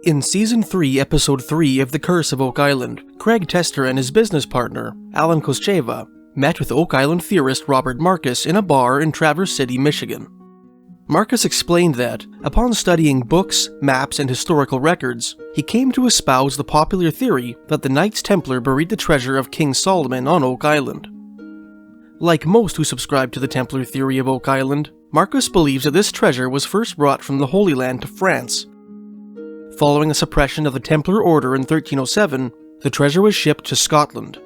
In Season 3, Episode 3 of The Curse of Oak Island, Craig Tester and his business partner, Alan Koscheva, met with Oak Island theorist Robert Markus in a bar in Traverse City, Michigan. Markus explained that, upon studying books, maps, and historical records, he came to espouse the popular theory that the Knights Templar buried the treasure of King Solomon on Oak Island. Like most who subscribe to the Templar theory of Oak Island, Markus believes that this treasure was first brought from the Holy Land to France. Following the suppression of the Templar Order in 1307, the treasure was shipped to Scotland.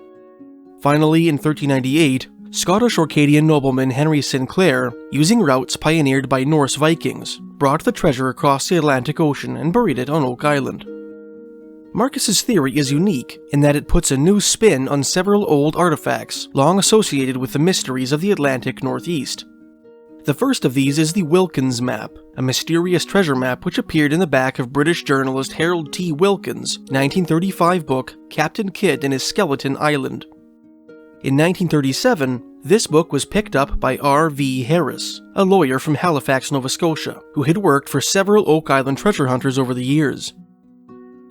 Finally, in 1398, Scottish Orcadian nobleman Henry Sinclair, using routes pioneered by Norse Vikings, brought the treasure across the Atlantic Ocean and buried it on Oak Island. Markus's theory is unique in that it puts a new spin on several old artifacts long associated with the mysteries of the Atlantic Northeast. The first of these is the Wilkins Map, a mysterious treasure map which appeared in the back of British journalist Harold T. Wilkins' 1935 book Captain Kidd and His Skeleton Island. In 1937, this book was picked up by R.V. Harris, a lawyer from Halifax, Nova Scotia, who had worked for several Oak Island treasure hunters over the years.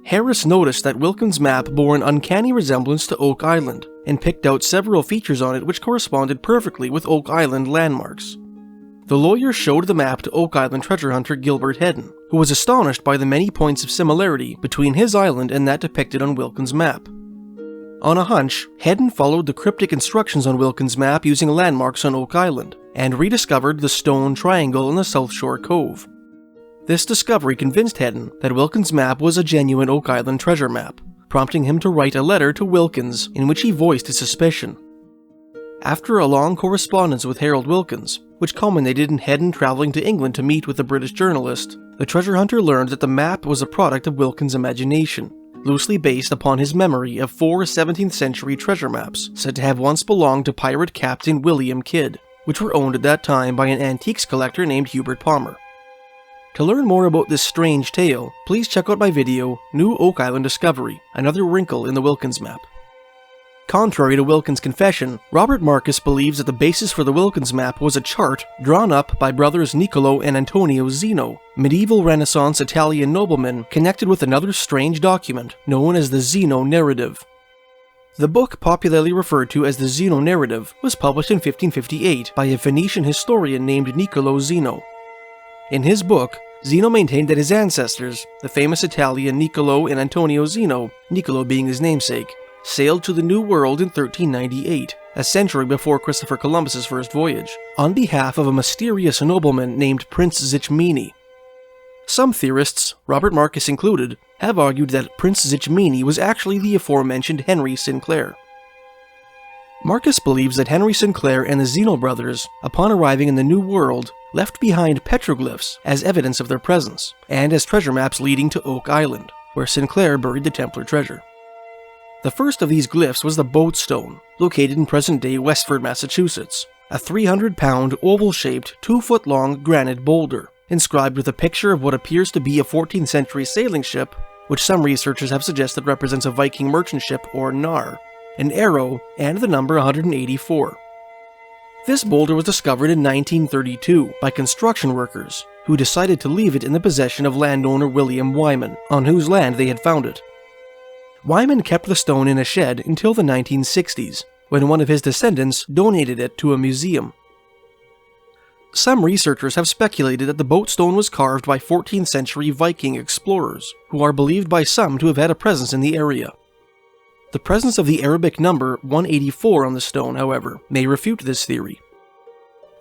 Harris noticed that Wilkins' map bore an uncanny resemblance to Oak Island, and picked out several features on it which corresponded perfectly with Oak Island landmarks. The lawyer showed the map to Oak Island treasure hunter Gilbert Hedden, who was astonished by the many points of similarity between his island and that depicted on Wilkins' map. On a hunch, Hedden followed the cryptic instructions on Wilkins' map using landmarks on Oak Island, and rediscovered the stone triangle in the South Shore Cove. This discovery convinced Hedden that Wilkins' map was a genuine Oak Island treasure map, prompting him to write a letter to Wilkins in which he voiced his suspicion. After a long correspondence with Harold Wilkins, which culminated in Hedden traveling to England to meet with the British journalist, the treasure hunter learned that the map was a product of Wilkins' imagination, loosely based upon his memory of 4 17th century treasure maps said to have once belonged to pirate Captain William Kidd, which were owned at that time by an antiques collector named Hubert Palmer. To learn more about this strange tale, please check out my video, New Oak Island Discovery, Another Wrinkle in the Wilkins Map. Contrary to Wilkins' confession, Robert Markus believes that the basis for the Wilkins map was a chart drawn up by brothers Niccolo and Antonio Zeno, medieval Renaissance Italian noblemen connected with another strange document known as the Zeno Narrative. The book, popularly referred to as the Zeno Narrative, was published in 1558 by a Venetian historian named Niccolo Zeno. In his book, Zeno maintained that his ancestors, the famous Italian Niccolo and Antonio Zeno, Niccolo being his namesake, sailed to the New World in 1398, a century before Christopher Columbus's first voyage, on behalf of a mysterious nobleman named Prince Zichmini. Some theorists, Robert Markus included, have argued that Prince Zichmini was actually the aforementioned Henry Sinclair. Markus believes that Henry Sinclair and the Zeno brothers, upon arriving in the New World, left behind petroglyphs as evidence of their presence, and as treasure maps leading to Oak Island, where Sinclair buried the Templar treasure. The first of these glyphs was the Boat Stone, located in present-day Westford, Massachusetts, a 300-pound, oval-shaped, 2-foot-long granite boulder, inscribed with a picture of what appears to be a 14th century sailing ship, which some researchers have suggested represents a Viking merchant ship or nar, an arrow, and the number 184. This boulder was discovered in 1932 by construction workers, who decided to leave it in the possession of landowner William Wyman, on whose land they had found it. Wyman kept the stone in a shed until the 1960s, when one of his descendants donated it to a museum. Some researchers have speculated that the Boat Stone was carved by 14th century Viking explorers, who are believed by some to have had a presence in the area. The presence of the Arabic number 184 on the stone, however, may refute this theory.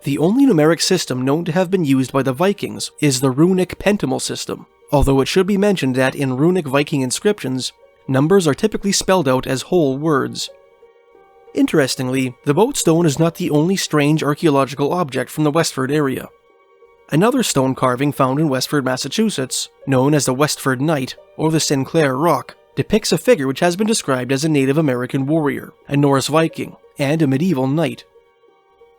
The only numeric system known to have been used by the Vikings is the runic pentamal system, although it should be mentioned that in runic Viking inscriptions, numbers are typically spelled out as whole words. Interestingly, the Boat Stone is not the only strange archaeological object from the Westford area. Another stone carving found in Westford, Massachusetts, known as the Westford Knight, or the Sinclair Rock, depicts a figure which has been described as a Native American warrior, a Norse Viking, and a medieval knight.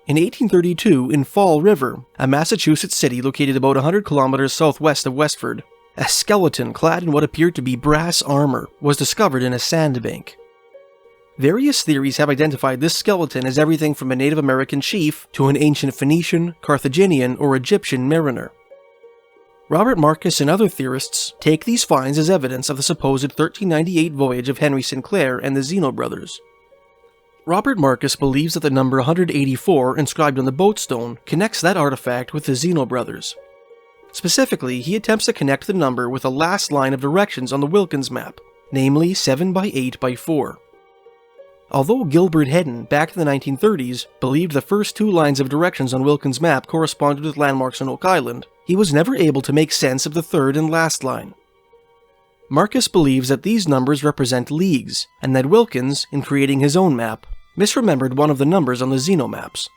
In 1832, in Fall River, a Massachusetts city located about 100 kilometers southwest of Westford, a skeleton clad in what appeared to be brass armor was discovered in a sandbank. Various theories have identified this skeleton as everything from a Native American chief to an ancient Phoenician, Carthaginian, or Egyptian mariner. Robert Markus and other theorists take these finds as evidence of the supposed 1398 voyage of Henry Sinclair and the Zeno brothers. Robert Markus believes that the number 184 inscribed on the boat stone connects that artifact with the Zeno brothers. Specifically, he attempts to connect the number with the last line of directions on the Wilkins Map, namely 7x8x4. Although Gilbert Hedden, back in the 1930s, believed the first two lines of directions on Wilkins' map corresponded with landmarks on Oak Island, he was never able to make sense of the third and last line. Markus believes that these numbers represent leagues, and that Wilkins, in creating his own map, misremembered one of the numbers on the Zeno maps.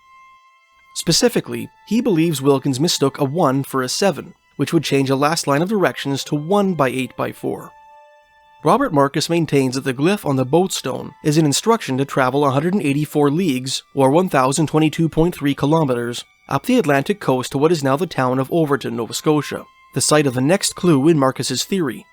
Specifically, he believes Wilkins mistook a 1 for a 7, which would change a last line of directions to 1x8x4. Robert Markus maintains that the glyph on the boat stone is an instruction to travel 184 leagues, or 1,022.3 kilometers, up the Atlantic coast to what is now the town of Overton, Nova Scotia, the site of the next clue in Markus's theory.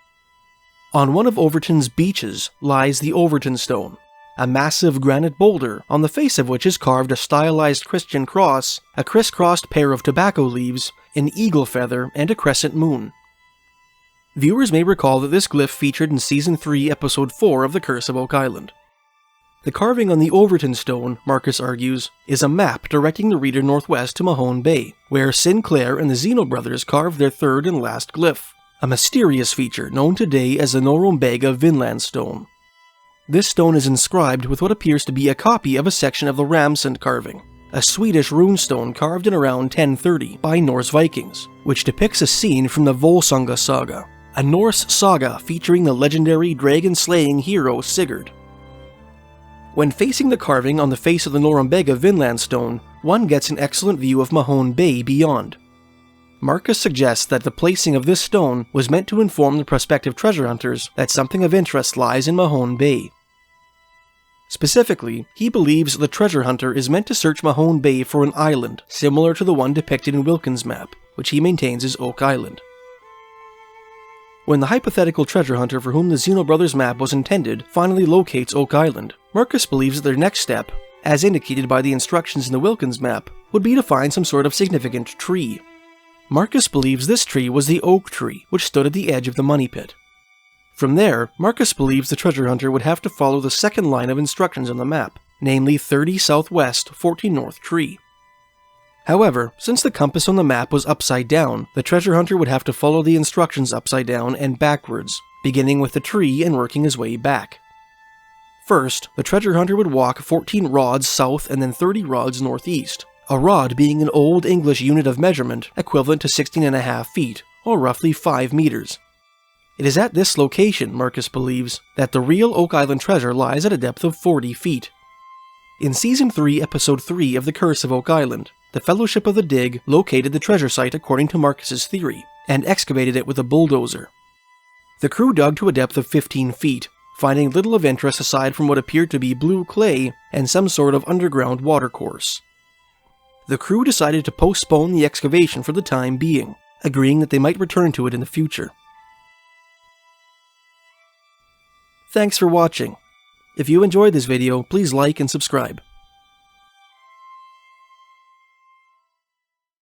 On one of Overton's beaches lies the Overton Stone, a massive granite boulder on the face of which is carved a stylized Christian cross, a crisscrossed pair of tobacco leaves, an eagle feather, and a crescent moon. Viewers may recall that this glyph featured in Season 3, Episode 4 of The Curse of Oak Island. The carving on the Overton Stone, Markus argues, is a map directing the reader northwest to Mahone Bay, where Sinclair and the Zeno brothers carved their third and last glyph, a mysterious feature known today as the Norumbega Vinland Stone. This stone is inscribed with what appears to be a copy of a section of the Ramsund carving, a Swedish runestone carved in around 1030 by Norse Vikings, which depicts a scene from the Volsunga saga, a Norse saga featuring the legendary dragon-slaying hero Sigurd. When facing the carving on the face of the Norumbega Vinland Stone, one gets an excellent view of Mahone Bay beyond. Markus suggests that the placing of this stone was meant to inform the prospective treasure hunters that something of interest lies in Mahone Bay. Specifically, he believes the treasure hunter is meant to search Mahone Bay for an island similar to the one depicted in Wilkins' map, which he maintains is Oak Island. When the hypothetical treasure hunter for whom the Zeno brothers' map was intended finally locates Oak Island, Markus believes that their next step, as indicated by the instructions in the Wilkins map, would be to find some sort of significant tree. Markus believes this tree was the oak tree, which stood at the edge of the money pit. From there, Markus believes the treasure hunter would have to follow the second line of instructions on the map, namely 30 southwest, 14 north tree. However, since the compass on the map was upside down, the treasure hunter would have to follow the instructions upside down and backwards, beginning with the tree and working his way back. First, the treasure hunter would walk 14 rods south and then 30 rods northeast, a rod being an Old English unit of measurement equivalent to 16.5 feet, or roughly 5 meters. It is at this location, Markus believes, that the real Oak Island treasure lies at a depth of 40 feet. In Season 3, Episode 3 of The Curse of Oak Island, the Fellowship of the Dig located the treasure site according to Markus's theory, and excavated it with a bulldozer. The crew dug to a depth of 15 feet, finding little of interest aside from what appeared to be blue clay and some sort of underground watercourse. The crew decided to postpone the excavation for the time being, agreeing that they might return to it in the future. Thanks for watching. If you enjoyed this video, please like and subscribe.